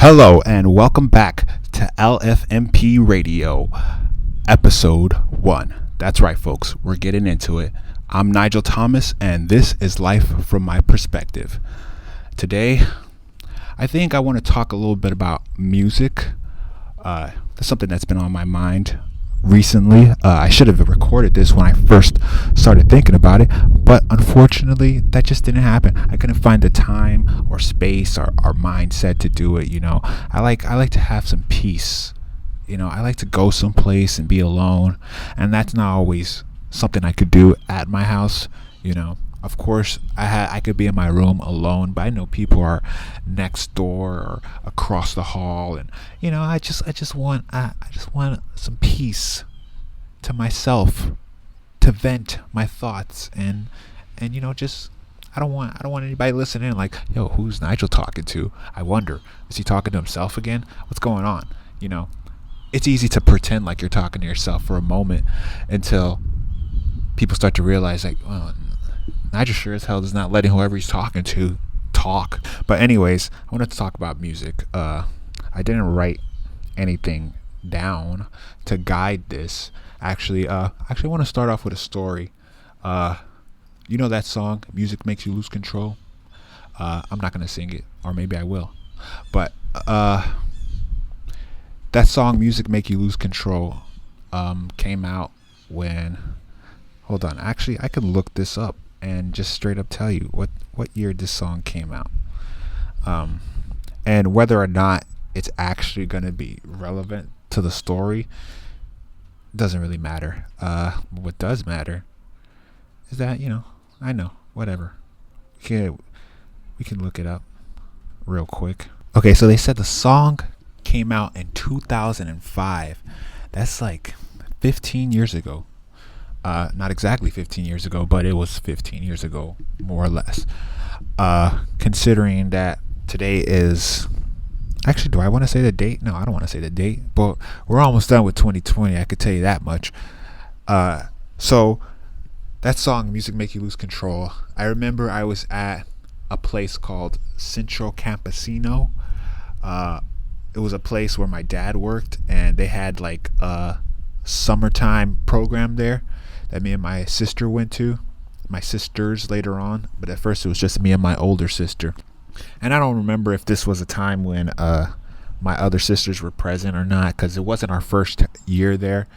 Hello and welcome back to LFMP Radio, episode 1. That's right, folks, we're getting into it. I'm Nigel Thomas, and this is Life from My Perspective. Today, I think I want to talk a little bit about music. That's something that's been on my mind recently. I should have recorded this when I first started thinking about it, but unfortunately that just didn't happen. I couldn't find the time or space or mindset to do it. I like to have some peace. I like to go someplace and be alone, and that's not always something I could do at my house. Of course, I could be in my room alone, but I know people are next door or across the hall, and I just want some peace to myself, to vent my thoughts, and just I don't want anybody listening in like, yo, who's Nigel talking to? I wonder, is he talking to himself again? What's going on? It's easy to pretend like you're talking to yourself for a moment until people start to realize, like, well, Nigel sure as hell is not letting whoever he's talking to talk. But anyways, I wanted to talk about music. I didn't write anything down to guide this. Actually, I want to start off with a story. That song, Music Makes You Lose Control? I'm not going to sing it, or maybe I will. But that song, Music Make You Lose Control, came out when... Hold on. Actually, I can look this up and just straight up tell you what year this song came out, and whether or not it's actually going to be relevant to the story doesn't really matter. What does matter is that I know, whatever. We can look it up real quick. Okay, so they said the song came out in 2005. That's like 15 years ago. Not exactly 15 years ago, but it was 15 years ago, more or less. Considering that today is... Actually, do I want to say the date? No, I don't want to say the date. But we're almost done with 2020, I could tell you that much. So, that song, Music Make You Lose Control, I remember I was at a place called Central Campesino. It was a place where my dad worked, and they had like a summertime program there that me and my sister went to. My sisters later on, but at first it was just me and my older sister. And I don't remember if this was a time when my other sisters were present or not, because it wasn't our first year there,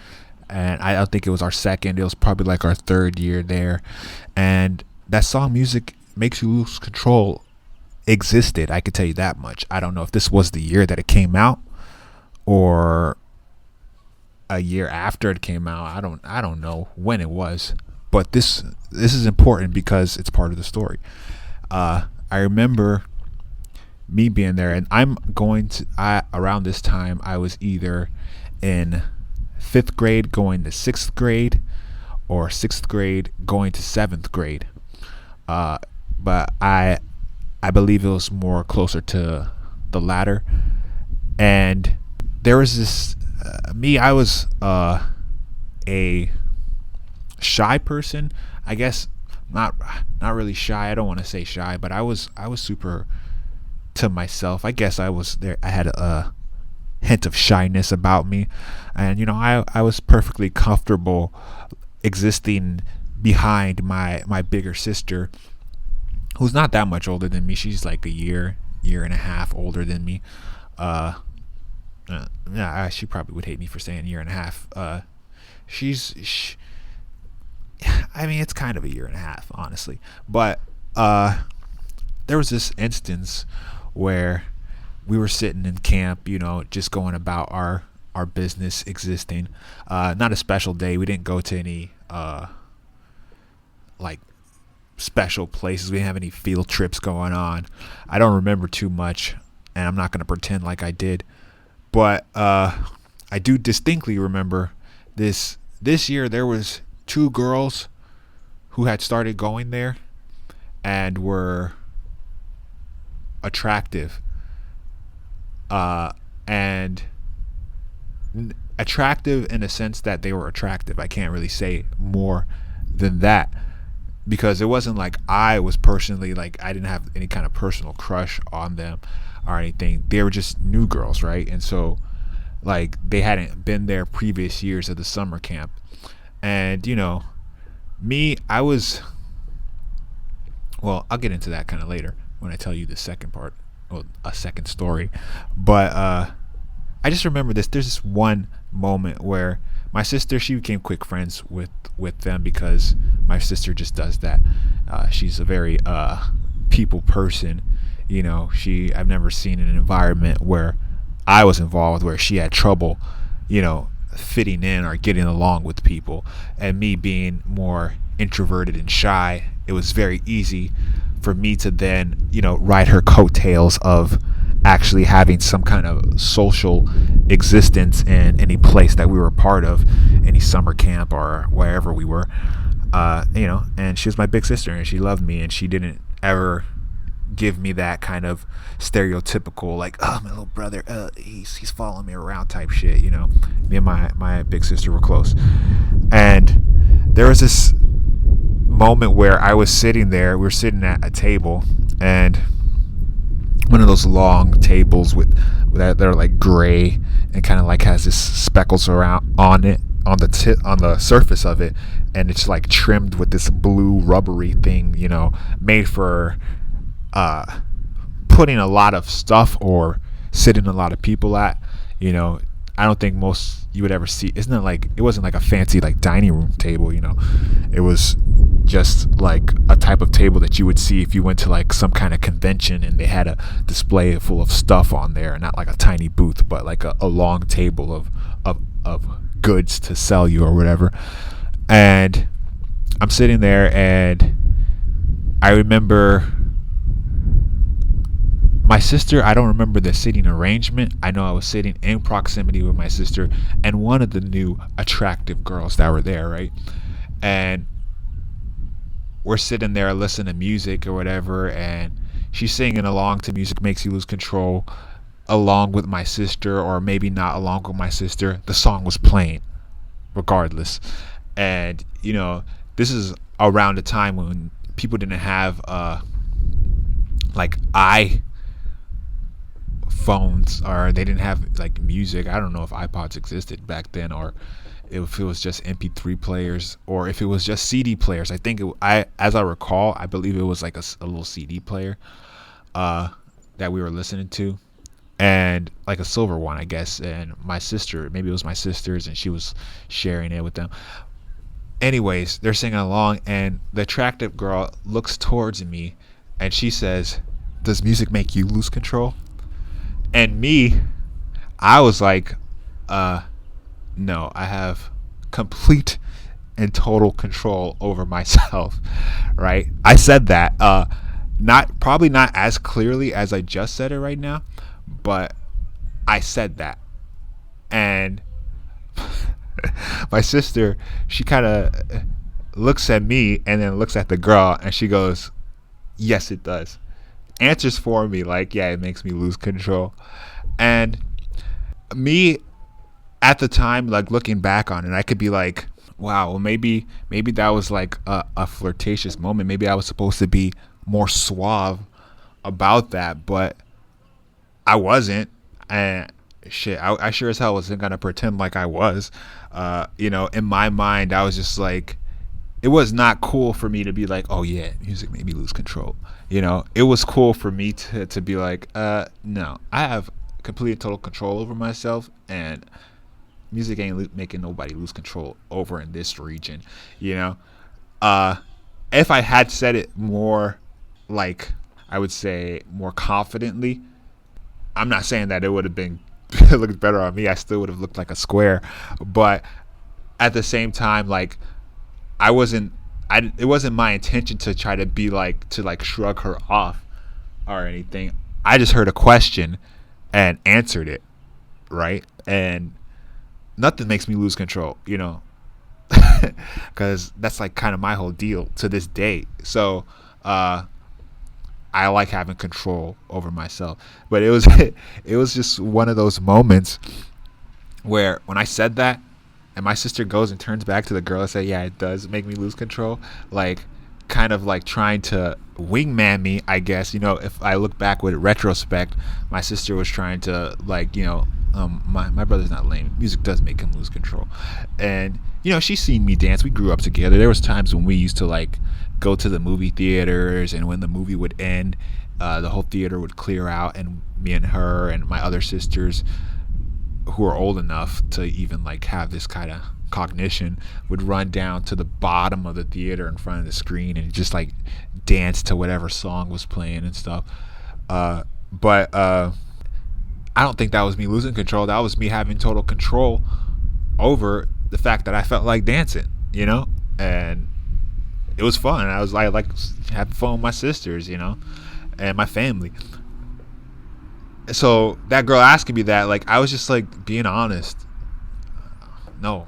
and I don't think it was our second. It was probably like our third year there. And that song, Music Makes You Lose Control, existed. I could tell you that much. I don't know if this was the year that it came out or a year after it came out. I don't know when it was, but this is important because it's part of the story. I remember me being there, and around this time I was either in 5th grade going to 6th grade or 6th grade going to 7th grade. But I believe it was more closer to the latter. And there was this I was a shy person, I guess. Not really shy. I don't want to say shy, but I was super to myself. I guess I was there. I had a hint of shyness about me, and I was perfectly comfortable existing behind my bigger sister, who's not that much older than me. She's like a year and a half older than me. She probably would hate me for saying year and a half. It's kind of a year and a half, honestly. But there was this instance where we were sitting in camp, just going about our business, existing. Not a special day. We didn't go to any like special places. We didn't have any field trips going on. I don't remember too much, and I'm not going to pretend like I did. But I do distinctly remember this year there was 2 girls who had started going there and were attractive. And attractive in a sense that they were attractive. I can't really say more than that, because it wasn't like I was personally, like, I didn't have any kind of personal crush on them. or anything. They were just new girls, right? And so like they hadn't been there previous years of the summer camp. And me, I was, well, I'll get into that kind of later when I tell you the second part, or a second story. But I just remember this. There's this one moment where my sister, she became quick friends with them because my sister just does that. She's a very people person. I've never seen an environment where I was involved where she had trouble, fitting in or getting along with people. And me being more introverted and shy, it was very easy for me to then, ride her coattails of actually having some kind of social existence in any place that we were a part of, any summer camp or wherever we were. And she was my big sister and she loved me, and she didn't ever give me that kind of stereotypical like, oh, my little brother, he's following me around type shit. Me and my big sister were close. And there was this moment where I was sitting there, we were sitting at a table, and one of those long tables with that they're like gray and kind of like has this speckles around on it, on the surface of it, and it's like trimmed with this blue rubbery thing, made for putting a lot of stuff or sitting a lot of people at. I don't think most you would ever see. It wasn't like a fancy like dining room table. It was just like a type of table that you would see if you went to like some kind of convention and they had a display full of stuff on there, not like a tiny booth, but like a long table of goods to sell you or whatever. And I'm sitting there, and I remember my sister, I don't remember the sitting arrangement. I know I was sitting in proximity with my sister and one of the new attractive girls that were there, right? And we're sitting there listening to music or whatever, and she's singing along to Music Makes You Lose Control along with my sister, or maybe not along with my sister. The song was playing regardless. And this is around a time when people didn't have like iPhones, or they didn't have like music. I don't know if iPods existed back then, or if it was just MP3 players, or if it was just CD players. I think as I recall, I believe it was like a little CD player that we were listening to, and like a silver one, I guess. And my sister, maybe it was my sister's, and she was sharing it with them. Anyways, they're singing along, and the attractive girl looks towards me and she says, "Does music make you lose control?" And me, I was like, no, I have complete and total control over myself, right? I said that, probably not as clearly as I just said it right now, but I said that. And my sister, she kind of looks at me and then looks at the girl, and she goes, "Yes, it does." Answers for me like, yeah, it makes me lose control. And me at the time, like looking back on it, I could be like, wow, well, maybe that was like a flirtatious moment. Maybe I was supposed to be more suave about that, but I wasn't. And shit, I sure as hell wasn't gonna pretend like I was. In my mind, I was just like, it was not cool for me to be like, oh yeah, music made me lose control. It was cool for me to be like, no, I have complete and total control over myself, and music ain't making nobody lose control over in this region. If I had said it more, like, I would say more confidently, I'm not saying that it would have been looked better on me. I still would have looked like a square, but at the same time, like, it wasn't my intention to try to be like, to like shrug her off or anything. I just heard a question and answered it, right? And nothing makes me lose control, because that's like kind of my whole deal to this day. So I like having control over myself. But it was just one of those moments where when I said that, and my sister goes and turns back to the girl and says, yeah, it does make me lose control. Like, kind of like trying to wingman me, I guess. If I look back with retrospect, my sister was trying to, like, my brother's not lame. Music does make him lose control. And, she's seen me dance. We grew up together. There was times when we used to, like, go to the movie theaters, and when the movie would end, the whole theater would clear out, and me and her and my other sisters, who are old enough to even, like, have this kind of cognition, would run down to the bottom of the theater in front of the screen and just, like, dance to whatever song was playing and stuff. But I don't think that was me losing control. That was me having total control over the fact that I felt like dancing, and it was fun. I was like having fun with my sisters, and my family. So that girl asking me that, like, I was just like being honest. No,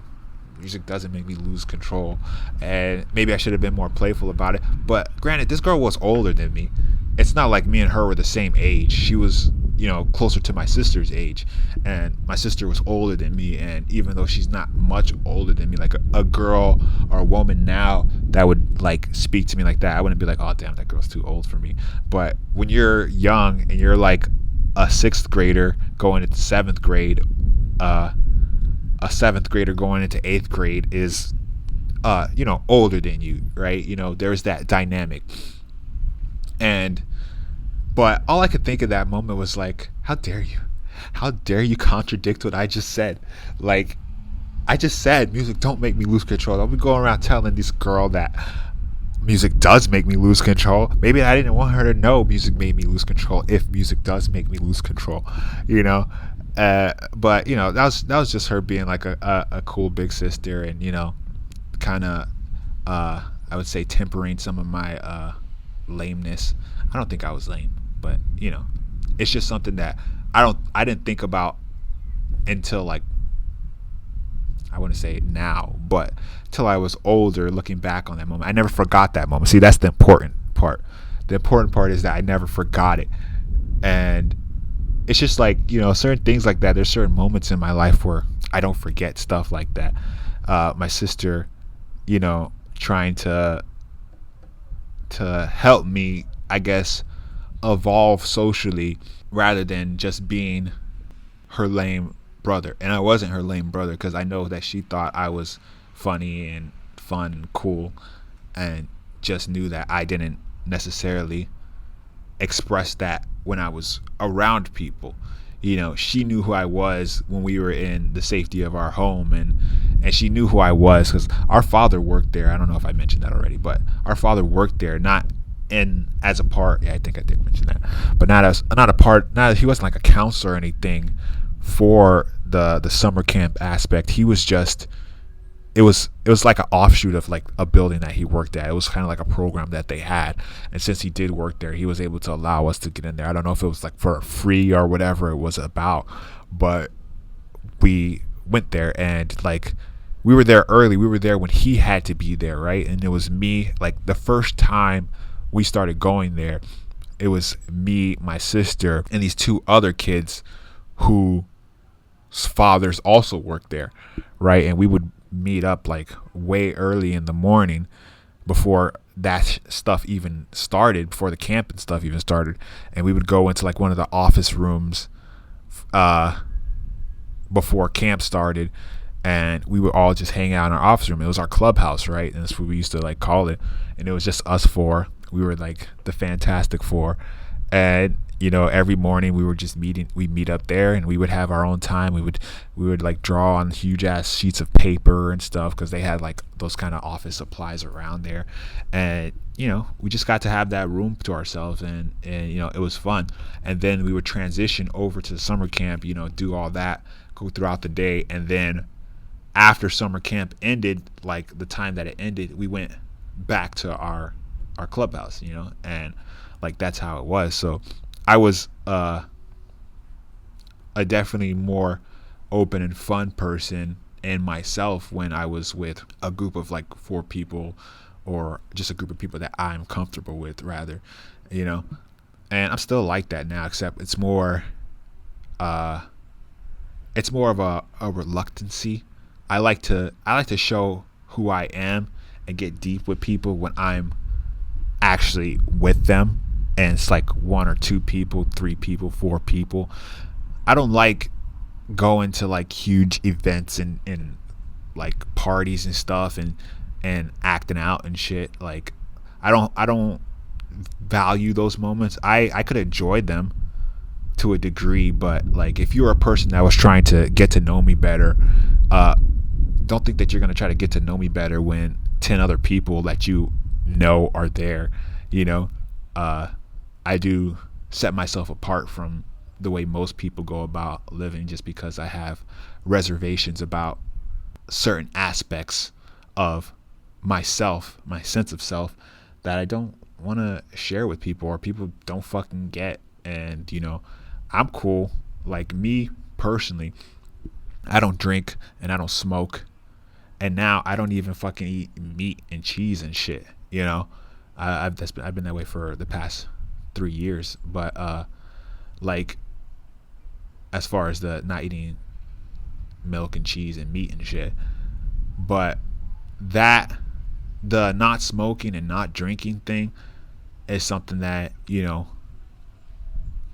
music doesn't make me lose control, and maybe I should have been more playful about it. But granted, this girl was older than me. It's not like me and her were the same age. She was, closer to my sister's age, and my sister was older than me. And even though she's not much older than me, like a girl or a woman now that would, like, speak to me like that, I wouldn't be like, oh damn, that girl's too old for me. But when you're young and you're like a sixth grader going into seventh grade, a seventh grader going into eighth grade is older than you, right? There's that dynamic. But all I could think of that moment was like, how dare you contradict what I just said? Like, I just said music don't make me lose control. I'll be going around telling this girl that music does make me lose control. Maybe I didn't want her to know music made me lose control, if music does make me lose control, but that was just her being like a cool big sister, and kind of I would say tempering some of my lameness. I don't think I was lame, but it's just something that I didn't think about until, like, I wouldn't say now, but till I was older, looking back on that moment. I never forgot that moment. See, that's the important part. The important part is that I never forgot it. And it's just like, certain things like that. There's certain moments in my life where I don't forget stuff like that. My sister, trying to help me, I guess, evolve socially rather than just being her lame brother. And I wasn't her lame brother, because I know that she thought I was funny and fun and cool, and just knew that I didn't necessarily express that when I was around people. She knew who I was when we were in the safety of our home, and she knew who I was because our father worked there. I don't know if I mentioned that already, but our father worked there, not as a part. Yeah, I think I did mention that, but not a part. He wasn't like a counselor or anything for the summer camp aspect. He was just, it was like an offshoot of like a building that he worked at. It was kind of like a program that they had, and since he did work there, he was able to allow us to get in there. I don't know if it was like for free or whatever it was about, but we went there, and like we were there early. We were there when he had to be there, right? And it was me, like the first time we started going there, it was me, my sister, and these two other kids whose fathers also worked there, right? And we would meet up like way early in the morning before that stuff even started, before the camp and stuff even started, and we would go into like one of the office rooms before camp started, and we would all just hang out in our office room. It was our clubhouse, right? And that's what we used to like call it, and it was just us four. We were like the Fantastic Four, and every morning we'd meet up there, and we would have our own time. We would like draw on huge ass sheets of paper and stuff, because they had like those kind of office supplies around there, and we just got to have that room to ourselves, and it was fun. And then we would transition over to the summer camp, do all that, go throughout the day, and then after summer camp ended, like the time that it ended, we went back to our clubhouse, and like that's how it was. So I was a definitely more open and fun person in myself when I was with a group of like four people, or just a group of people that I'm comfortable with, rather, and I'm still like that now, except it's more of a reluctancy. I like to show who I am and get deep with people when I'm actually with them, and it's like 1 or 2 people, 3 people, 4 people. I don't like going to like huge events and like parties and stuff and acting out and shit. Like I don't value those moments. I could enjoy them to a degree, but like if you're a person that was trying to get to know me better, don't think that you're going to try to get to know me better when 10 other people that you know are there. You know, I do set myself apart from the way most people go about living, just because I have reservations about certain aspects of myself, my sense of self, that I don't want to share with people, or people don't fucking get. And you know, I'm cool. Like me personally, I don't drink and I don't smoke, and now I don't even fucking eat meat and cheese and shit. You know, I've been that way for the past 3 years. But like, as far as the not eating milk and cheese and meat and shit, but that the not smoking and not drinking thing is something that, you know,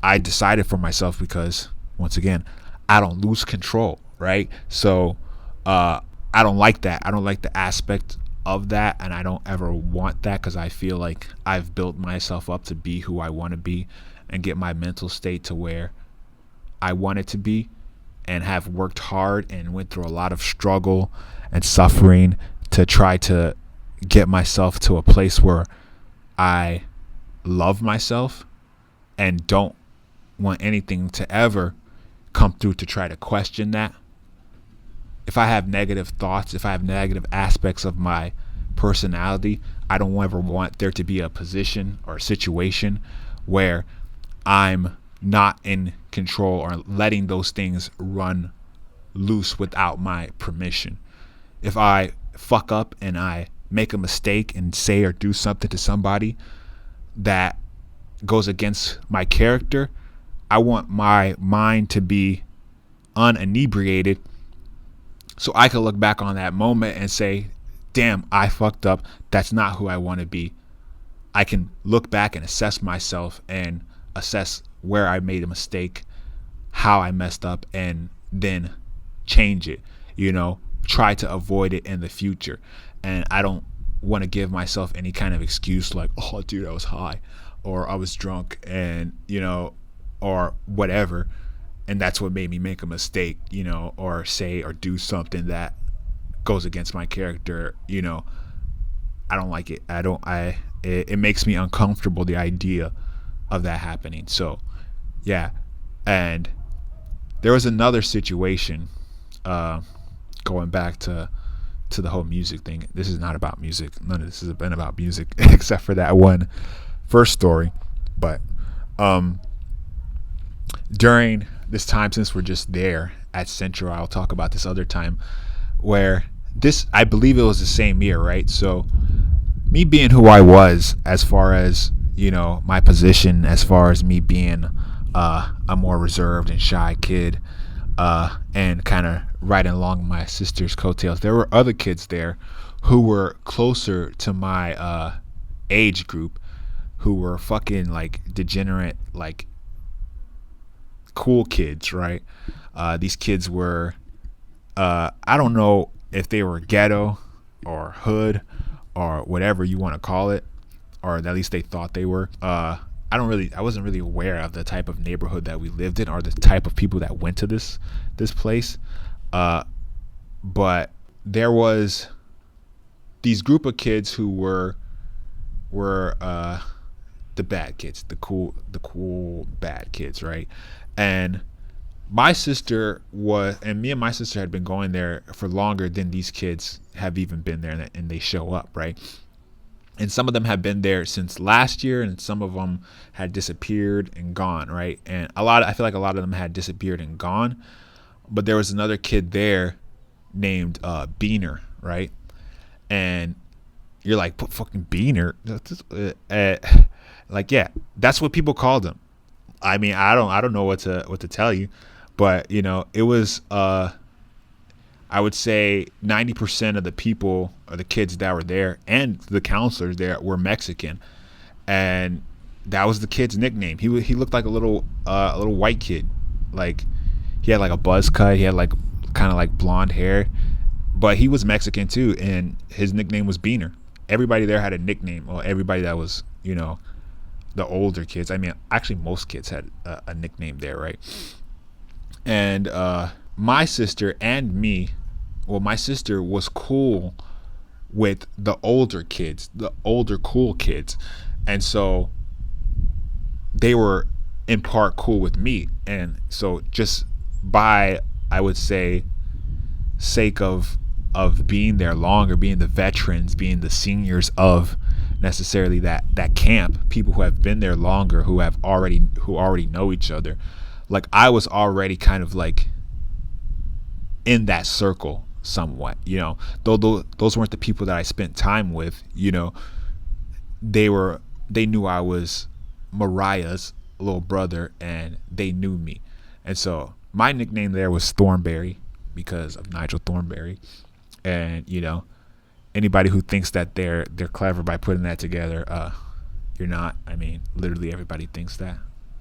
I decided for myself, because once again, I don't lose control, right? So I don't like that. I don't like the aspect of that, and I don't ever want that, because I feel like I've built myself up to be who I want to be and get my mental state to where I want it to be, and have worked hard and went through a lot of struggle and suffering to try to get myself to a place where I love myself and don't want anything to ever come through to try to question that. If I have negative thoughts, if I have negative aspects of my personality, I don't ever want there to be a position or a situation where I'm not in control or letting those things run loose without my permission. If I fuck up and I make a mistake and say or do something to somebody that goes against my character, I want my mind to be uninebriated, so I can look back on that moment and say, damn, I fucked up. That's not who I want to be. I can look back and assess myself and assess where I made a mistake, how I messed up, and then change it, you know, try to avoid it in the future. And I don't want to give myself any kind of excuse like, oh dude, I was high, or I was drunk, and you know, or whatever, and that's what made me make a mistake, you know, or say or do something that goes against my character. You know, I don't like it. It makes me uncomfortable, the idea of that happening. So yeah. And there was another situation, going back to the whole music thing. This is not about music. None of this has been about music except for that one first story. But during this time, since we're just there at Central, I'll talk about this other time where this, I believe it was the same year, right? So me being who I was, as far as, you know, my position, as far as me being a more reserved and shy kid, and kind of riding along my sister's coattails, there were other kids there who were closer to my age group, who were fucking like degenerate, like cool kids, right? These kids were, I don't know if they were ghetto or hood or whatever you want to call it, or at least they thought they were. I wasn't really aware of the type of neighborhood that we lived in, or the type of people that went to this place. But there was these group of kids who were the bad kids, the cool bad kids, right? And my sister me and my sister had been going there for longer than these kids have even been there, and they show up, right? And some of them had been there since last year, and some of them had disappeared and gone, right? And I feel like a lot of them had disappeared and gone, but there was another kid there named Beaner, right? And you're like, fucking Beaner, like, yeah, that's what people called him. I mean, I don't know what to tell you, but you know, it was I would say 90% of the people or the kids that were there and the counselors there were Mexican. and that was the kid's nickname. He looked like a little white kid. Like, he had like a buzz cut. He had like kind of like blonde hair, but he was Mexican too, and his nickname was Beaner. Everybody there had a nickname. Well, everybody that was, you know, the older kids. I mean, actually, most kids had a nickname there, right? And my sister and me, well, my sister was cool with the older kids, the older cool kids, and so they were in part cool with me. And so just by, I would say, sake of being there longer, being the veterans, being the seniors of necessarily that camp, people who have been there longer, who already know each other, like I was already kind of like in that circle somewhat, you know. Though those weren't the people that I spent time with, you know. They knew I was Mariah's little brother, and they knew me. And so my nickname there was Thornberry, because of Nigel Thornberry. And, you know, anybody who thinks that they're clever by putting that together, you're not. I mean, literally everybody thinks that.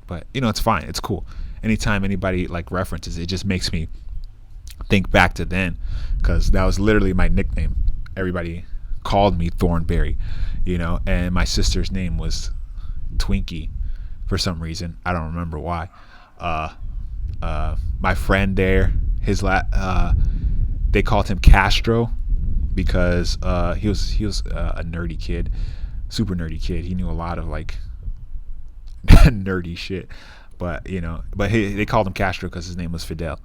But, you know, it's fine. It's cool. Anytime anybody like references it, just makes me think back to then, because that was literally my nickname. Everybody called me Thornberry, you know. And my sister's name was Twinkie for some reason. I don't remember why. My friend there, they called him Castro because he was a nerdy kid, super nerdy kid. He knew a lot of like nerdy shit, but you know, they called him Castro because his name was Fidel.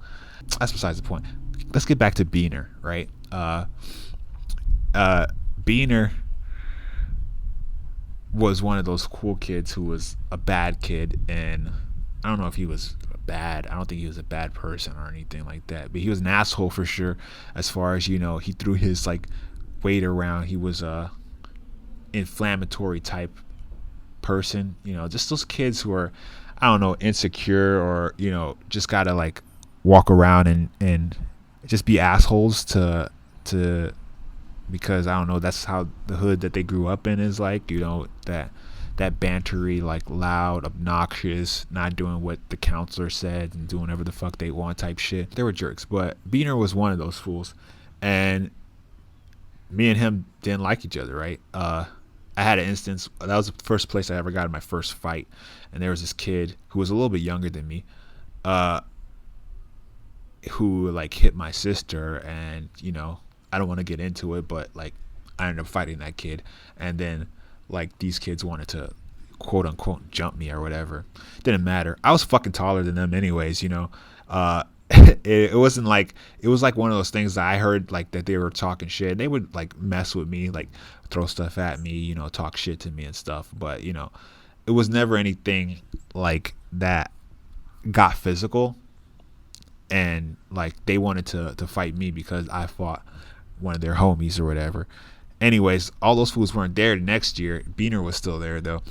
That's besides the point. Let's get back to Beaner, right? Beaner was one of those cool kids who was a bad kid, and I don't know if he was bad. I don't think he was a bad person or anything like that, but he was an asshole for sure. As far as, you know, he threw his like weight around. He was a inflammatory type person, you know, just those kids who are, I don't know, insecure, or, you know, just gotta like walk around and just be assholes to because I don't know, that's how the hood that they grew up in is like, you know, that bantery, like loud, obnoxious, not doing what the counselor said and doing whatever the fuck they want type shit. They were jerks, but Beaner was one of those fools, and me and him didn't like each other, right? I had an instance, that was the first place I ever got in my first fight, and there was this kid who was a little bit younger than me, who like hit my sister, and, you know, I don't want to get into it, but like I ended up fighting that kid, and then like these kids wanted to quote unquote jump me or whatever. Didn't matter. I was fucking taller than them anyways, you know. It wasn't like, it was like one of those things that I heard like that they were talking shit. They would like mess with me, like throw stuff at me, you know, talk shit to me and stuff. But, you know, it was never anything like that got physical, and like they wanted to fight me because I fought one of their homies or whatever. Anyways, all those fools weren't there the next year. Beaner was still there though,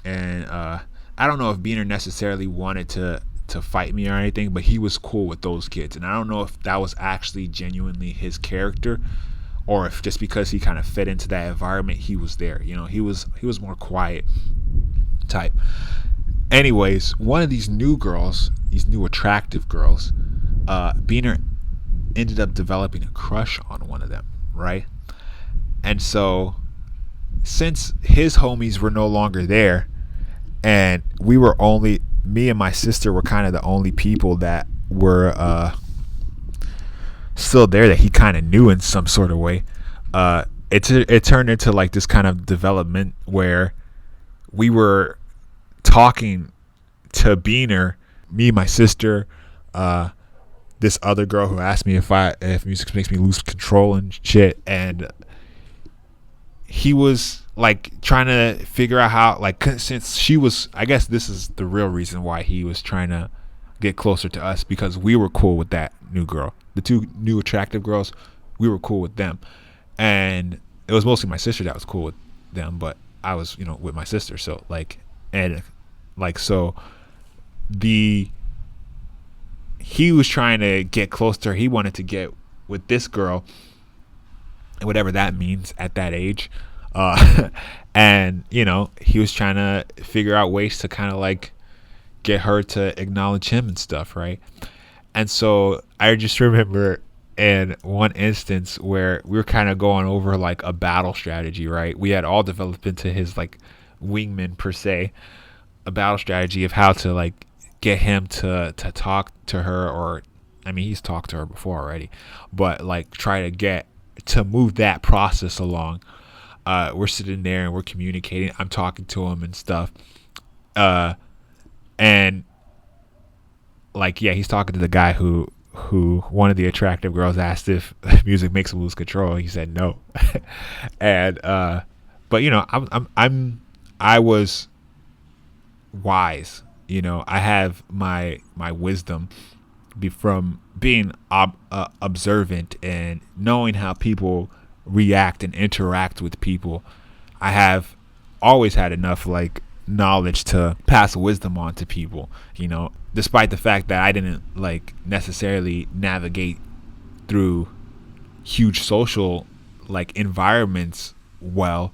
and I don't know if Beaner necessarily wanted to fight me or anything, but he was cool with those kids, and I don't know if that was actually genuinely his character, or if just because he kind of fit into that environment, he was there. You know, he was more quiet type. Anyways, one of these new girls, these new attractive girls, Beaner ended up developing a crush on one of them, right? And so since his homies were no longer there, and me and my sister were kind of the only people that were still there that he kind of knew in some sort of way, it turned into like this kind of development where we were talking to Beaner, me, my sister, this other girl who asked me if music makes me lose control and shit, and he was like trying to figure out how, like, since she was, I guess this is the real reason why he was trying to get closer to us, because we were cool with that new girl. The two new attractive girls, we were cool with them, and it was mostly my sister that was cool with them, but I was, you know, with my sister. So like, and like, so he was trying to get close to her. He wanted to get with this girl, whatever that means at that age. And he was trying to figure out ways to kind of like get her to acknowledge him and stuff, right? And so I just remember in one instance where we were kind of going over like a battle strategy, right? We had all developed into his like wingman per se, a battle strategy of how to like get him to talk to her, or I mean he's talked to her before already, but like try to get to move that process along. We're sitting there and we're communicating. I'm talking to him and stuff. And like, yeah, he's talking to the guy who one of the attractive girls asked if music makes him lose control. He said no. And but I was wise. I have my wisdom from being observant and knowing how people react and interact with people. I have always had enough like knowledge to pass wisdom on to people, despite the fact that I didn't like necessarily navigate through huge social like environments well.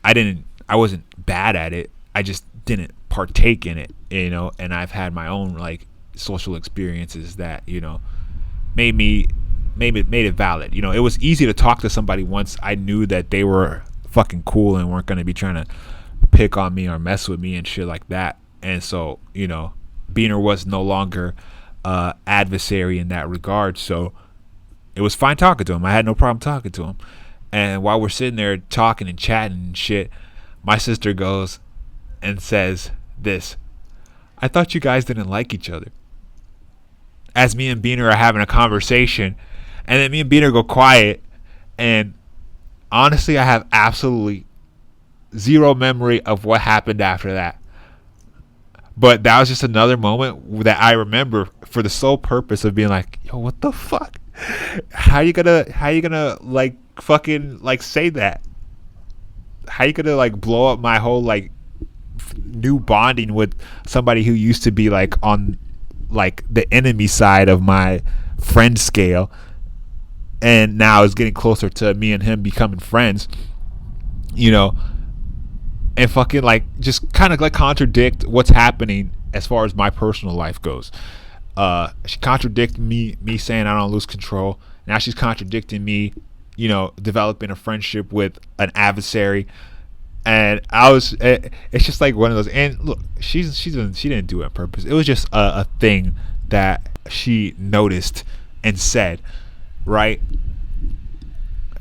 I wasn't bad at it. I just didn't partake in it, and I've had my own like social experiences that, made it valid. It was easy to talk to somebody once I knew that they were fucking cool and weren't going to be trying to pick on me or mess with me and shit like that. And so, Beaner was no longer adversary in that regard. So it was fine talking to him. I had no problem talking to him. And while we're sitting there talking and chatting and shit, my sister goes and says this: I thought you guys didn't like each other. As me and Beaner are having a conversation, and then me and Beaner go quiet, and honestly, I have absolutely zero memory of what happened after that. But that was just another moment that I remember for the sole purpose of being like, yo, what the fuck? How you gonna like fucking like say that? How you gonna like blow up my whole like new bonding with somebody who used to be like on like the enemy side of my friend scale, and now is getting closer to me and him becoming friends, and fucking like just kind of like contradict what's happening as far as my personal life goes. She contradicted me saying I don't lose control. Now she's contradicting me, developing a friendship with an adversary. And it's just like one of those. And look, she didn't do it on purpose. It was just a thing that she noticed and said, right?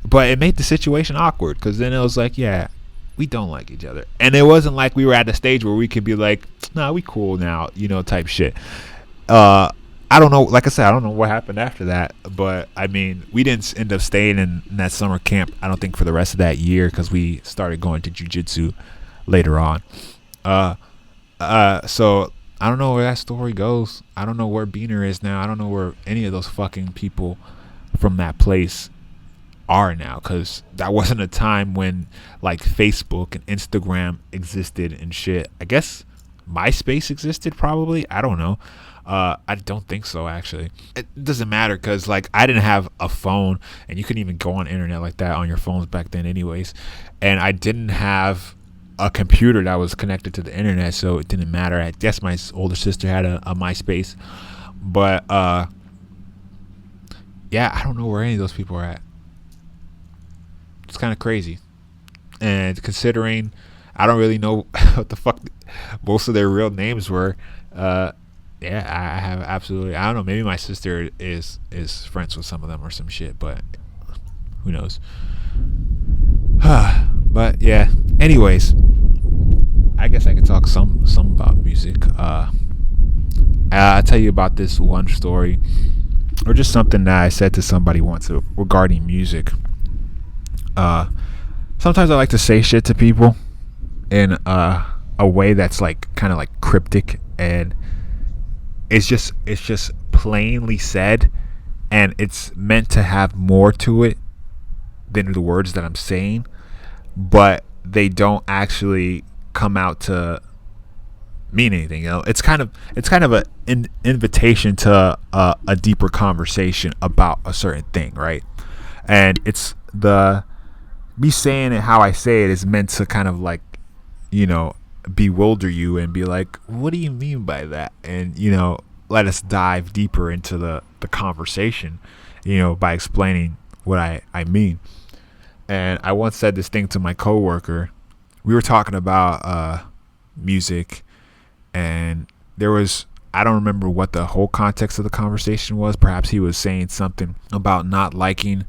But it made the situation awkward, because then it was like, yeah, we don't like each other. And it wasn't like we were at a stage where we could be like, nah, we cool now, type shit. I don't know. Like I said, I don't know what happened after that. But I mean, we didn't end up staying in that summer camp, I don't think, for the rest of that year, because we started going to jiu-jitsu later on. So I don't know where that story goes. I don't know where Beaner is now. I don't know where any of those fucking people from that place are now, because that wasn't a time when like Facebook and Instagram existed and shit. I guess MySpace existed, probably. I don't know. I don't think so, actually. It doesn't matter, because like I didn't have a phone, and you couldn't even go on internet like that on your phones back then anyways, and I didn't have a computer that was connected to the internet, so it didn't matter. I guess my older sister had a MySpace, but yeah, I don't know where any of those people are at. It's kind of crazy. And considering I don't really know what the fuck most of their real names were, yeah, I have absolutely, I don't know, maybe my sister is friends with some of them or some shit, but who knows. But yeah, anyways, I guess I could talk some about music. I'll tell you about this one story, or just something that I said to somebody once regarding music. Sometimes I like to say shit to people in a way that's like kind of like cryptic, and it's just plainly said, and it's meant to have more to it than the words that I'm saying, but they don't actually come out to mean anything. It's kind of an invitation to a deeper conversation about a certain thing, right? And it's the me saying it how I say it is meant to kind of like, you know, bewilder you and be like, what do you mean by that? And, you know, let us dive deeper into the conversation, you know, by explaining what I mean. And I once said this thing to my coworker. We were talking about music, and there was, I don't remember what the whole context of the conversation was. Perhaps he was saying something about not liking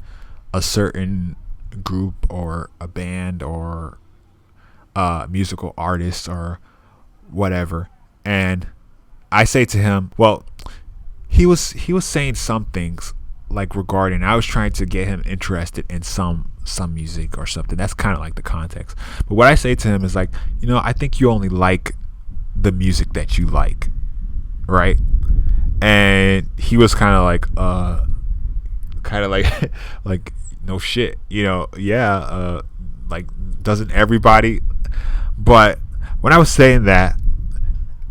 a certain group or a band or a musical artist or whatever. And I say to him, well, he was saying some things like regarding, I was trying to get him interested in some music or something. That's kind of like the context. But what I say to him is like, you know, I think you only like the music that you like, right? And he was kind of like like no shit, you know, yeah, like doesn't everybody? But when I was saying that,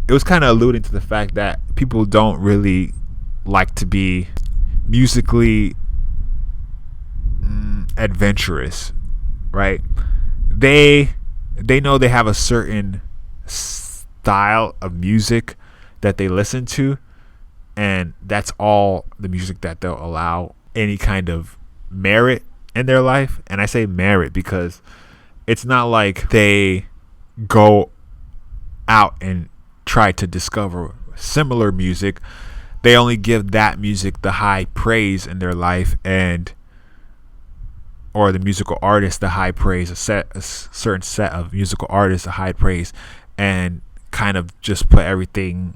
it was kind of alluding to the fact that people don't really like to be musically adventurous, right? They know they have a certain style of music that they listen to, and that's all the music that they'll allow any kind of merit in their life. And I say merit because it's not like they go out and try to discover similar music. They only give that music the high praise in their life, and or the musical artist the high praise, a certain set of musical artists a high praise, and kind of just put everything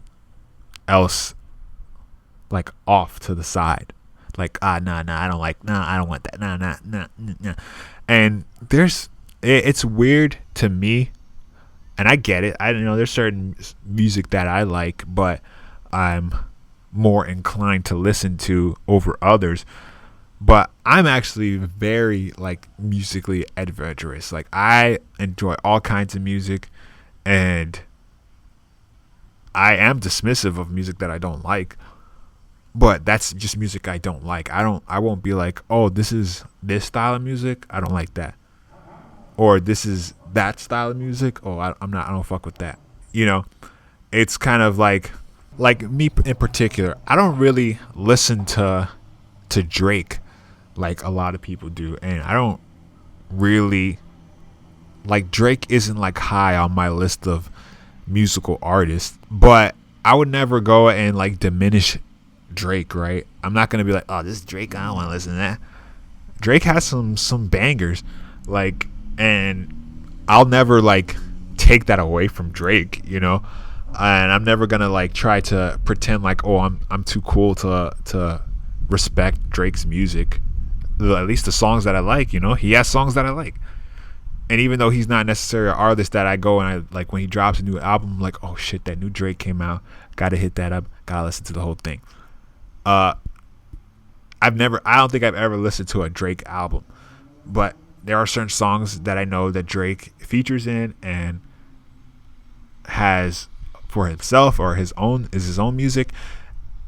else like off to the side. Like, nah, I don't like, nah, I don't want that, nah. And it's weird to me, and I get it. I don't know, there's certain music that I like, but I'm more inclined to listen to over others. But I'm actually very like musically adventurous. Like, I enjoy all kinds of music, and I am dismissive of music that I don't like. But that's just music I don't like. I won't be like, oh, this is this style of music, I don't like that. Or this is that style of music, oh, I don't fuck with that. You know, it's kind of like me in particular, I don't really listen to Drake like a lot of people do, and I don't really like, Drake isn't like high on my list of musical artists, but I would never go and like diminish Drake, right? I'm not gonna be like, oh, this is Drake, I don't want to listen to that. Drake has some bangers, like, and I'll never like take that away from Drake, you know. And I'm never gonna like try to pretend like, oh, I'm too cool to respect Drake's music. At least the songs that I like, you know, he has songs that I like. And even though he's not necessarily an artist that I go and I like, when he drops a new album, I'm like, oh shit, that new Drake came out, gotta hit that up, gotta listen to the whole thing. I don't think I've ever listened to a Drake album, but there are certain songs that I know that Drake features in and has for himself or his own music,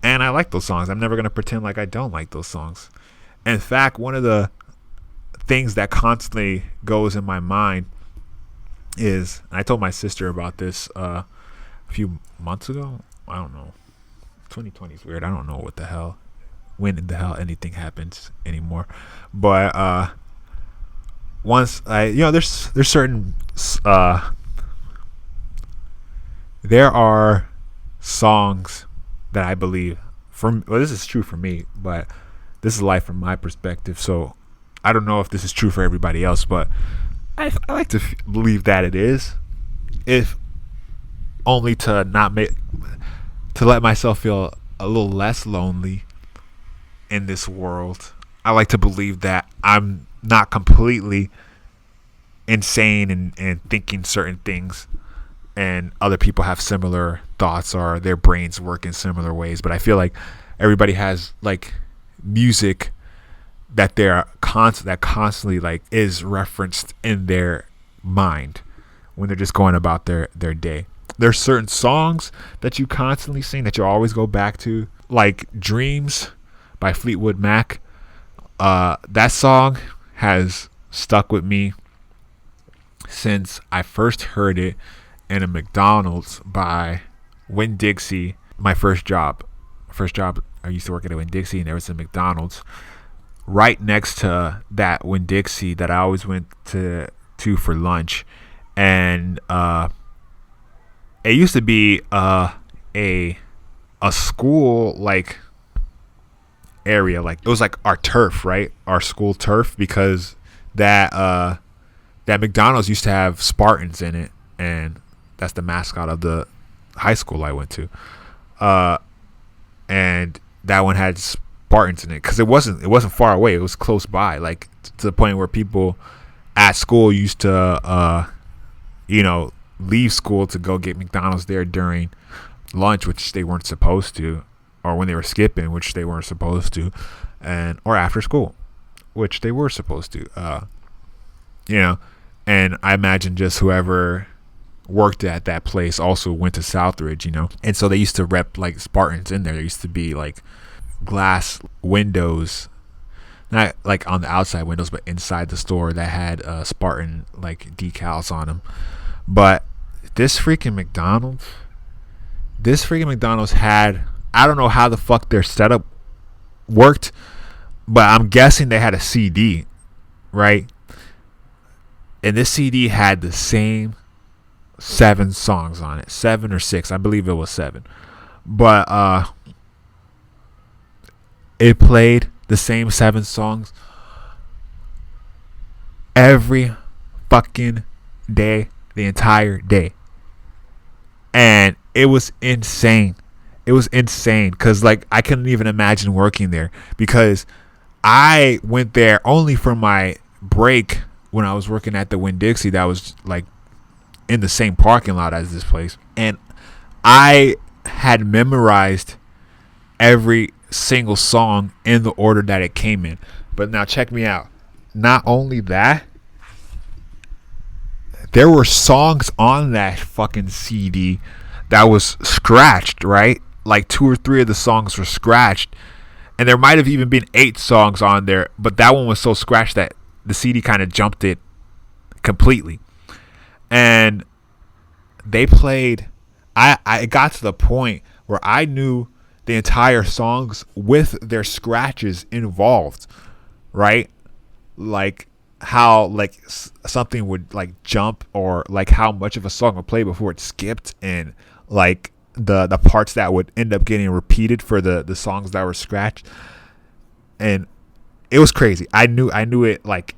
and I like those songs. I'm never gonna pretend like I don't like those songs. In fact, one of the things that constantly goes in my mind is, and I told my sister about this a few months ago. I don't know. 2020 is weird. I don't know what the hell, when the hell anything happens anymore. But once there's certain there are songs that I believe this is true for me, but this is life from my perspective. So I don't know if this is true for everybody else, but I like to believe that it is, if only to let myself feel a little less lonely in this world. I like to believe that I'm not completely insane and thinking certain things, and other people have similar thoughts or their brains work in similar ways. But I feel like everybody has like music that they're constantly like is referenced in their mind when they're just going about their day. There's certain songs that you constantly sing that you always go back to, like Dreams by Fleetwood Mac. That song has stuck with me since I first heard it in a McDonald's by Winn-Dixie. My first job, I used to work at a Winn-Dixie, and there was a McDonald's right next to that Winn-Dixie that I always went to for lunch. And it used to be a school like area, like it was like our turf, right? Our school turf, because that McDonald's used to have Spartans in it, and that's the mascot of the high school I went to. And that one had Spartans in it because it wasn't far away. It was close by, like to the point where people at school used to leave school to go get McDonald's there during lunch, which they weren't supposed to, or when they were skipping, which they weren't supposed to, or after school, which they were supposed to. And I imagine just whoever worked at that place also went to Southridge, and so they used to rep like Spartans in there. There used to be like glass windows, not like on the outside windows, but inside the store that had Spartan like decals on them. But this freaking McDonald's had, I don't know how the fuck their setup worked, but I'm guessing they had a CD, right? And this CD had the same 7 songs on it, 7 or 6, I believe it was 7. But it played the same 7 songs every fucking day, the entire day. And it was insane. Because like I couldn't even imagine working there, because I went there only for my break when I was working at the Winn-Dixie that was like in the same parking lot as this place. And I had memorized every single song in the order that it came in. But now check me out. Not only that, there were songs on that fucking CD that was scratched, right? Like 2 or 3 of the songs were scratched. And there might have even been 8 songs on there, but that one was so scratched that the CD kind of jumped it completely. And they played, I got to the point where I knew the entire songs with their scratches involved, right? Like how like something would like jump, or like how much of a song would play before it skipped, and like the parts that would end up getting repeated for the songs that were scratched. And it was crazy. I knew it, like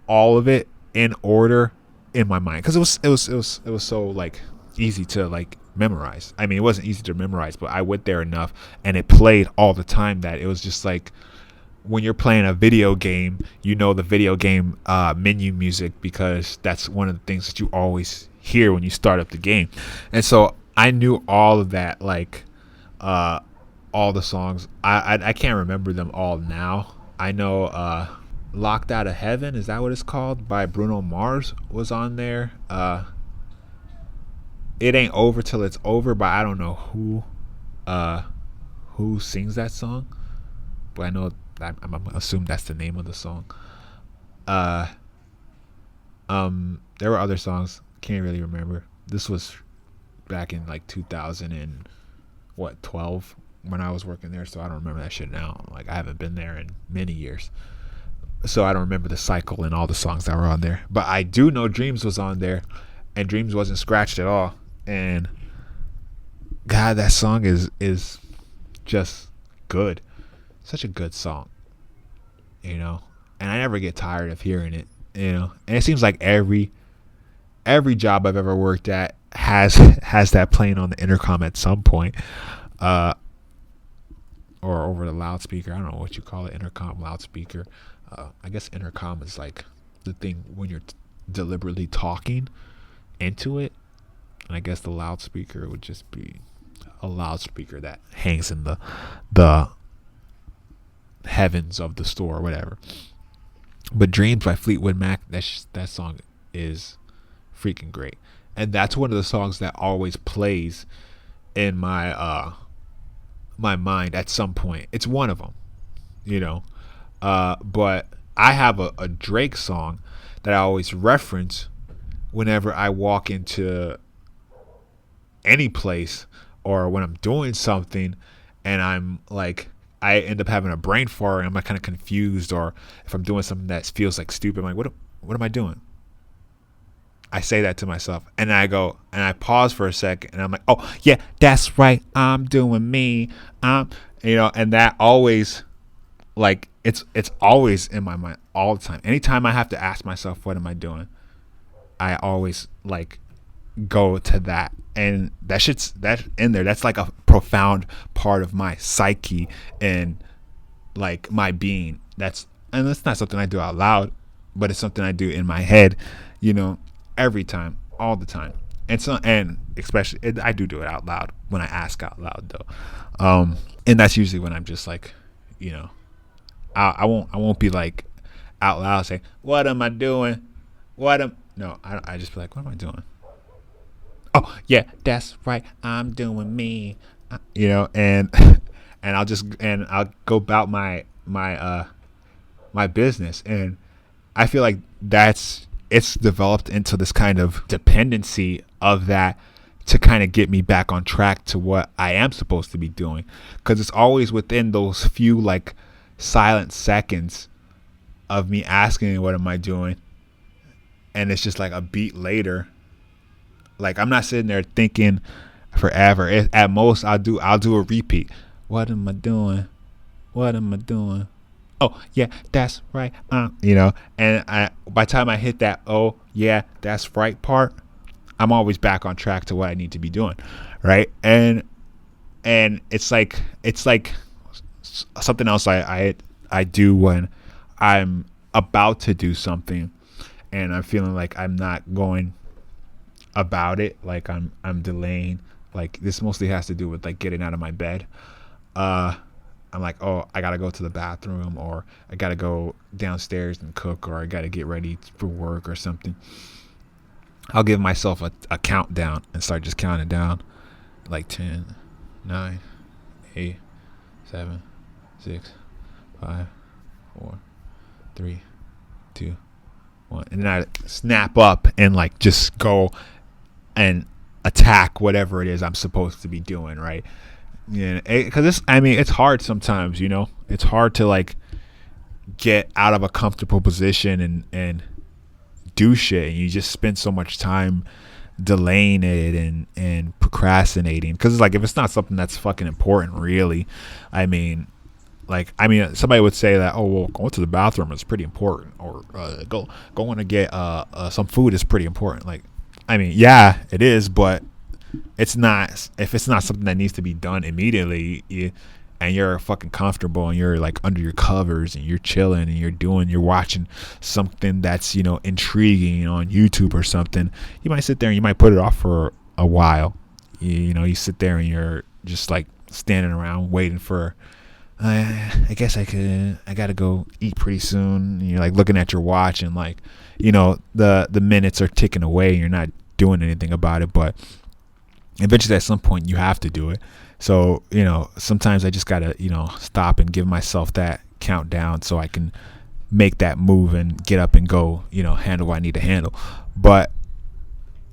all of it in order in my mind, because it was so like easy to like memorize. I mean, it wasn't easy to memorize, but I went there enough and it played all the time that it was just like when you're playing a video game, the video game menu music, because that's one of the things that you always hear when you start up the game. And so I knew all of that, like all the songs. I can't remember them all now. I know Locked Out of Heaven, is that what it's called, by Bruno Mars was on there. It Ain't Over Till It's Over, but I don't know who sings that song, but I know I'm assuming that's the name of the song. There were other songs, can't really remember. This was back in like 2012 when I was working there, so I don't remember that shit now. Like I haven't been there in many years, so I don't remember the cycle and all the songs that were on there. But I do know Dreams was on there, and Dreams wasn't scratched at all. And God, that song is just good. Such a good song, and I never get tired of hearing it, and it seems like every job I've ever worked at has that playing on the intercom at some point, or over the loudspeaker. I don't know what you call it, intercom, loudspeaker. I guess intercom is like the thing when you're deliberately talking into it, and I guess the loudspeaker would just be a loudspeaker that hangs in the heavens of the store or whatever. But Dreams by Fleetwood Mac, that song is freaking great, and that's one of the songs that always plays in my my mind at some point. It's one of them, but I have a Drake song that I always reference whenever I walk into any place or when I'm doing something and I'm like, I end up having a brain fart and I'm like kind of confused, or if I'm doing something that feels like stupid, I'm like, what am I doing? I say that to myself, and I go and I pause for a second, and I'm like, oh yeah, that's right, I'm doing me, and that always, like, it's always in my mind all the time. Anytime I have to ask myself, what am I doing? I always like go to that, and that's in there. That's like a profound part of my psyche and like my being. And it's not something I do out loud, but it's something I do in my head, every time, all the time. And especially I do it out loud when I ask out loud though, and that's usually when I'm just like, I won't be like out loud saying, what am I doing? I just be like, what am I doing? Oh yeah, that's right, I'm doing me, and and I'll go about my business. And I feel like it's developed into this kind of dependency of that to kind of get me back on track to what I am supposed to be doing, because it's always within those few like silent seconds of me asking, what am I doing? And it's just like a beat later. Like, I'm not sitting there thinking forever. At most, I'll do a repeat. What am I doing? What am I doing? Oh yeah, that's right. And by the time I hit that, oh yeah, that's right part, I'm always back on track to what I need to be doing, right? And it's like something else I do when I'm about to do something and I'm feeling like I'm not going about it, like I'm delaying. Like, this mostly has to do with like getting out of my bed. I'm like, oh, I gotta go to the bathroom, or I gotta go downstairs and cook, or I gotta get ready for work or something. I'll give myself a countdown and start just counting down, like 10, 9, 8, 7, 6, 5, 4, 3, 2, 1, and then I snap up and like just go and attack whatever it is I'm supposed to be doing, right? Yeah, because it's hard sometimes, it's hard to like get out of a comfortable position and do shit, and you just spend so much time delaying it and procrastinating, because it's like, if it's not something that's fucking important, really, somebody would say that, oh well, going to the bathroom is pretty important, or going to get some food is pretty important. Like, yeah, it is, but it's not. If it's not something that needs to be done immediately, and you're fucking comfortable and you're like under your covers and you're chilling and you're watching something that's intriguing on YouTube or something, you might sit there and you might put it off for a while. You sit there and you're just like standing around waiting for, I guess I gotta go eat pretty soon. And you're like looking at your watch, and like, the minutes are ticking away and you're not doing anything about it. But eventually at some point you have to do it. So, sometimes I just gotta, stop and give myself that countdown so I can make that move and get up and go, handle what I need to handle. But,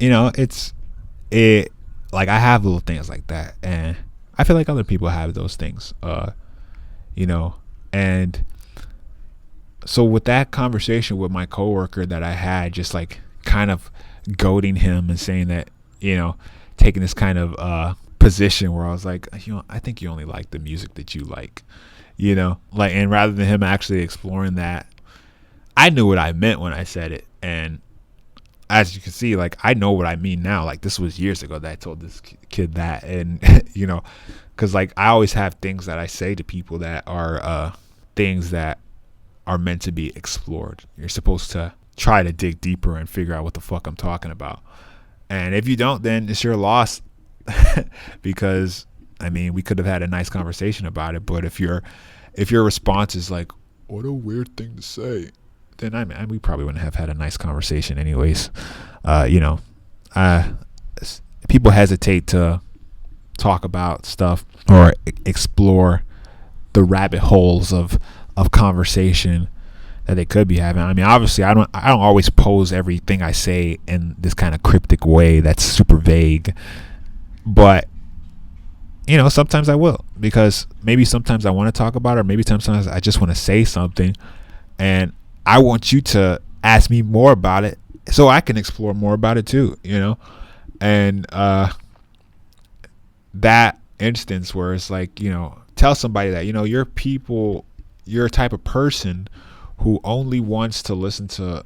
like, I have little things like that, and I feel like other people have those things, and so with that conversation with my coworker that I had, just like kind of goading him and saying that, taking this kind of position where I was like, I think you only like the music that you like, like, and rather than him actually exploring that, I knew what I meant when I said it. And as you can see, like, I know what I mean now. Like, this was years ago that I told this kid that. And because like, I always have things that I say to people that are things that are meant to be explored. You're supposed to try to dig deeper and figure out what the fuck I'm talking about. And if you don't, then it's your loss. Because we could have had a nice conversation about it, but if your response is like, what a weird thing to say, then we probably wouldn't have had a nice conversation anyways. People hesitate to talk about stuff or explore the rabbit holes of conversation that they could be having. I mean, obviously, I don't always pose everything I say in this kind of cryptic way that's super vague, but sometimes I will, because maybe sometimes I want to talk about it, or maybe sometimes I just want to say something, and I want you to ask me more about it so I can explore more about it too, and that instance where it's like, tell somebody that, you're a type of person who only wants to listen to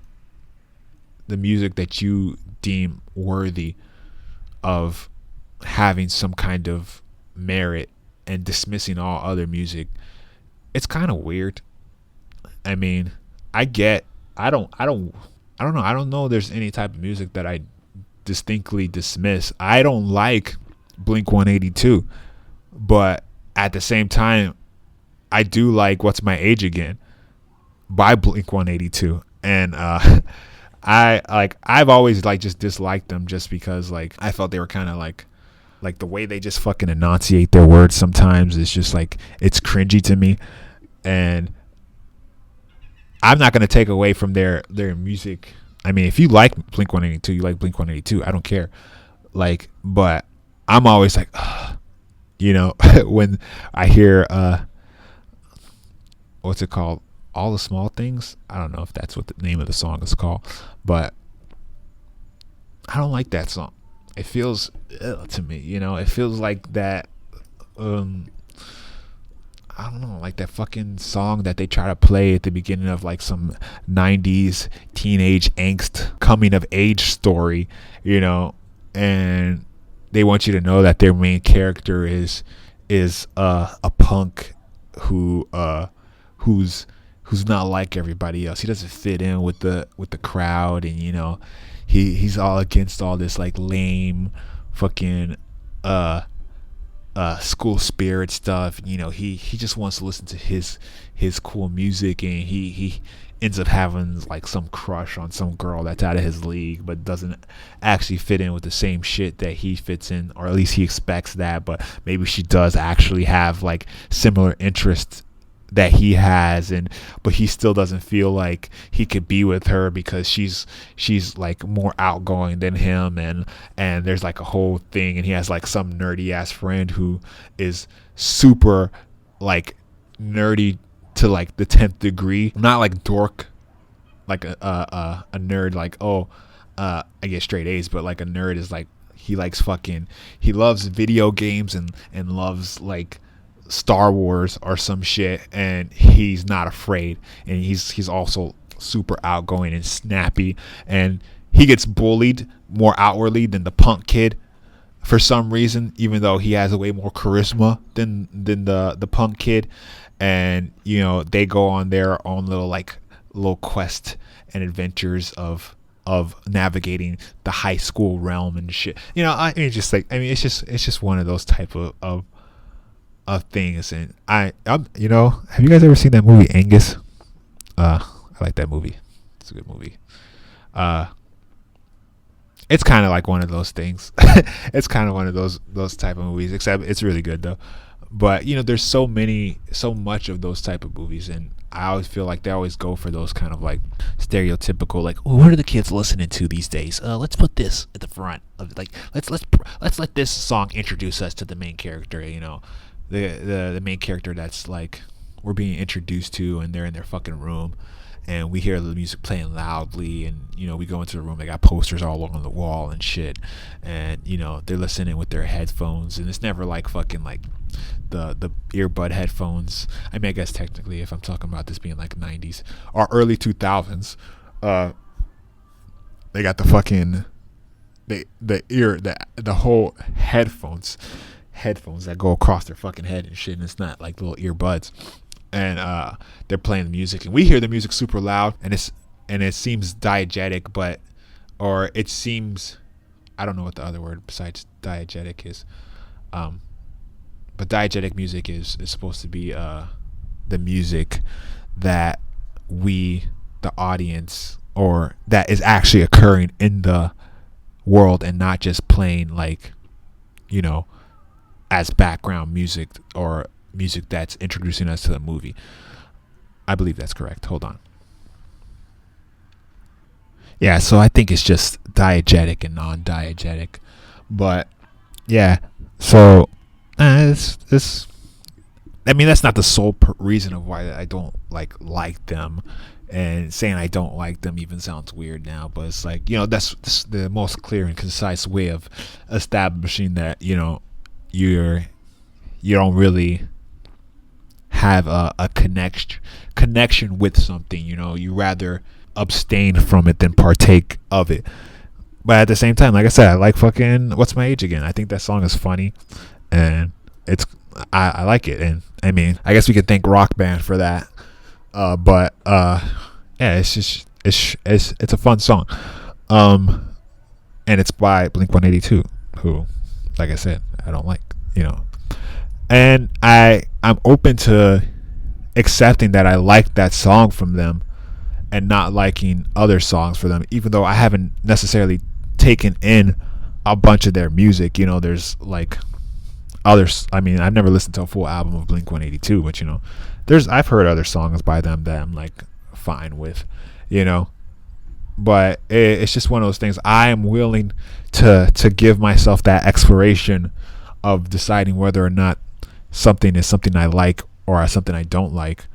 the music that you deem worthy of having some kind of merit and dismissing all other music. It's kind of weird. I mean, I don't know there's any type of music that I distinctly dismiss. I don't like Blink 182, but at the same time, I do like What's My Age Again by Blink 182, and I've always just disliked them just because I felt they were kind of like the way they just fucking enunciate their words sometimes is just it's cringy to me, and I'm not gonna take away from their music. I mean, if you like Blink 182, you like Blink 182. I don't care, but I'm always when I hear what's it called? All the Small Things. I don't know if that's what the name of the song is called, but I don't like that song. It feels to me, it feels like that. I don't know, like that fucking song that they try to play at the beginning of some 90s teenage angst coming of age story, and they want you to know that their main character is a punk who's not like everybody else. He doesn't fit in with the crowd, and he's all against all this lame fucking school spirit stuff. He just wants to listen to his cool music, and he ends up having some crush on some girl that's out of his league, but doesn't actually fit in with the same shit that he fits in, or at least he expects that, but maybe she does actually have similar interests that he has, but he still doesn't feel like he could be with her because she's more outgoing than him, and there's a whole thing, and he has some nerdy ass friend who is super nerdy to the 10th degree, not dork, a nerd I get straight A's, but a nerd is he loves video games and loves Star Wars or some shit, and he's not afraid, and he's also super outgoing and snappy, and he gets bullied more outwardly than the punk kid for some reason, even though he has a way more charisma than the punk kid, and they go on their own little quest and adventures of navigating the high school realm and shit. It's just one of those type of things. And I'm have you guys ever seen that movie Angus? I like that movie. It's a good movie. It's kind of one of those things. It's kind of one of those type of movies, except it's really good though. But there's so much of those type of movies, and I always feel they always go for those kind of stereotypical what are the kids listening to these days? Let's put this at the front of let's let this song introduce us to the main character. The main character that's we're being introduced to, and they're in their fucking room, and we hear the music playing loudly, and we go into the room, they got posters all along the wall and shit, and they're listening with their headphones, and it's never fucking the earbud headphones. I mean, I guess technically if I'm talking about this being 90s or early 2000s, they got the fucking the whole headphones that go across their fucking head and shit, and it's not little earbuds, and they're playing the music, and we hear the music super loud, and it seems diegetic, or it seems, I don't know what the other word besides diegetic is, but diegetic music is supposed to be the music that we, the audience, or that is actually occurring in the world, and not just playing as background music or music that's introducing us to the movie. I believe that's correct. Hold on. Yeah, so I think it's just diegetic and non-diegetic. But yeah, so it's I mean, that's not the sole reason of why I don't like them. And saying I don't like them even sounds weird now, but it's like, that's the most clear and concise way of establishing that, you don't really have a connection with something. You rather abstain from it than partake of it. But at the same time, like I said, I like fucking What's My Age Again. I think that song is funny, and I like it. And I mean, I guess we could thank Rock Band for that. But yeah, it's just it's a fun song. And it's by Blink-182, who, like I said, I don't like. And I'm open to accepting that I like that song from them and not liking other songs for them, even though I haven't necessarily taken in a bunch of their music. There's like others. I mean, I've never listened to a full album of Blink-182, but I've heard other songs by them that I'm like fine with, but it's just one of those things. I am willing to give myself that exploration of deciding whether or not something is something I like or something I don't like,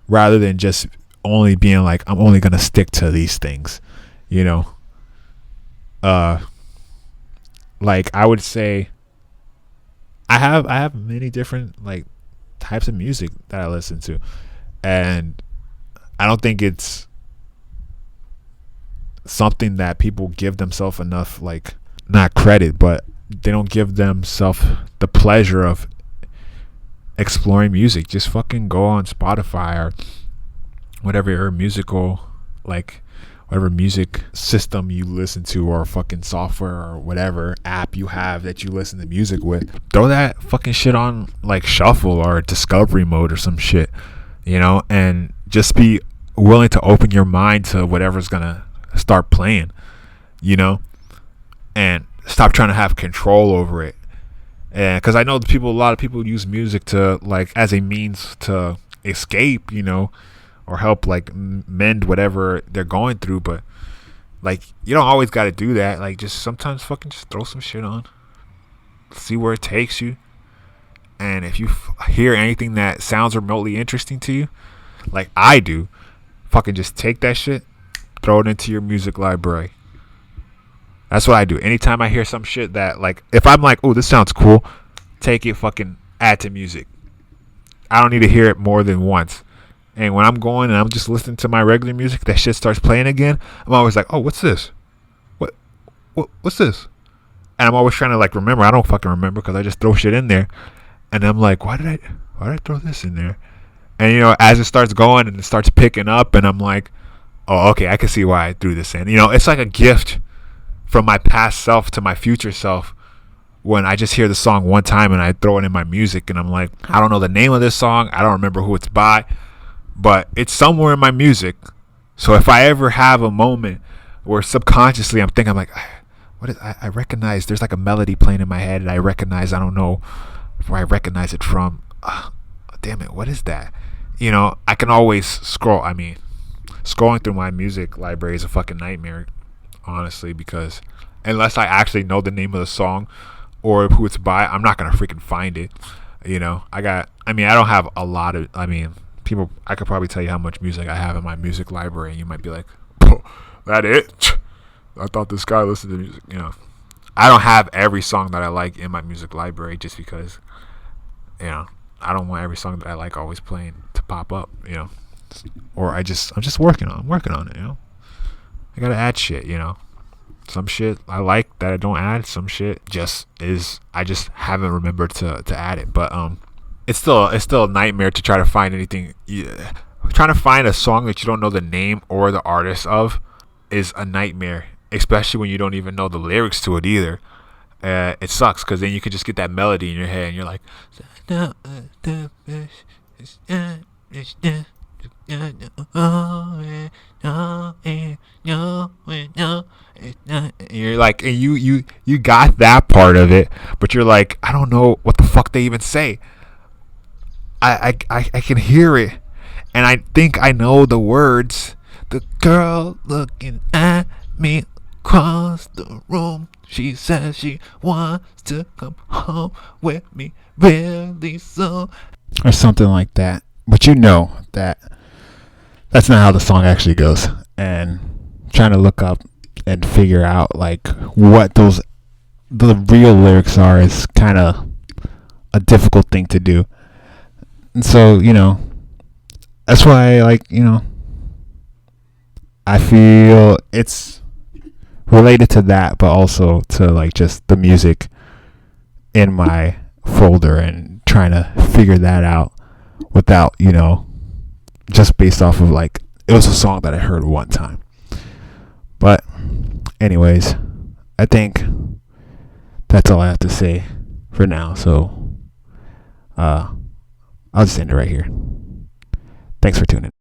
rather than just only being like, I'm only gonna stick to these things. Like I would say I have many different like types of music that I listen to, and I don't think it's something that people give themselves enough, like, not credit, but they don't give themselves the pleasure of exploring music. Just fucking go on Spotify or whatever your musical, like, whatever music system you listen to, or fucking software or whatever app you have that you listen to music with. Throw that fucking shit on like shuffle or discovery mode or some shit, and just be willing to open your mind to whatever's gonna start playing, and stop trying to have control over it. And because I know a lot of people use music to, like, as a means to escape, or help like mend whatever they're going through. But like, you don't always got to do that. Like, just sometimes fucking just throw some shit on, see where it takes you. And if you hear anything that sounds remotely interesting to you, like I do, fucking just take that shit, throw it into your music library. That's what I do. Anytime I hear some shit that, like, if I'm like, oh, this sounds cool, take it, fucking add to music. I don't need to hear it more than once. And when I'm going and I'm just listening to my regular music, that shit starts playing again, I'm always like, oh, what's this? What's this? And I'm always trying to, like, remember. I don't fucking remember because I just throw shit in there. And I'm like, why did I throw this in there? And, as it starts going and it starts picking up, and I'm like, oh, okay, I can see why I threw this in. It's like a gift from my past self to my future self when I just hear the song one time and I throw it in my music, and I'm like, I don't know the name of this song, I don't remember who it's by, but it's somewhere in my music. So if I ever have a moment where subconsciously I'm thinking, I'm like, I recognize there's like a melody playing in my head, and I don't know where I recognize it from. Damn it, what is that? I can always scroll. I mean, scrolling through my music library is a fucking nightmare, honestly, because unless I actually know the name of the song or who it's by, I'm not gonna freaking find it. I don't have a lot of, people, I could probably tell you how much music I have in my music library, and you might be like, oh, that it? I thought this guy listened to music. I don't have every song that I like in my music library, just because I don't want every song that I like always playing to pop up, or I'm just working on it, I gotta add shit, some shit I like that I don't add, some shit I just haven't remembered to add it. But it's still a nightmare to try to find anything. Trying to find a song that you don't know the name or the artist of is a nightmare, especially when you don't even know the lyrics to it either. It sucks, because then you can just get that melody in your head and you're like, and you're like, and you got that part of it, but you're like, I don't know what the fuck they even say. I can hear it, and I think I know the words. The girl looking at me across the room. She says she wants to come home with me really soon. Or something like that. But you know that that's not how the song actually goes. And trying to look up and figure out like what the real lyrics are is kind of a difficult thing to do. And so, that's why, I feel it's related to that, but also to like just the music in my folder and trying to figure that out without, just based off of like, it was a song that I heard one time. But anyways, I think that's all I have to say for now. So I'll just end it right here. Thanks for tuning in.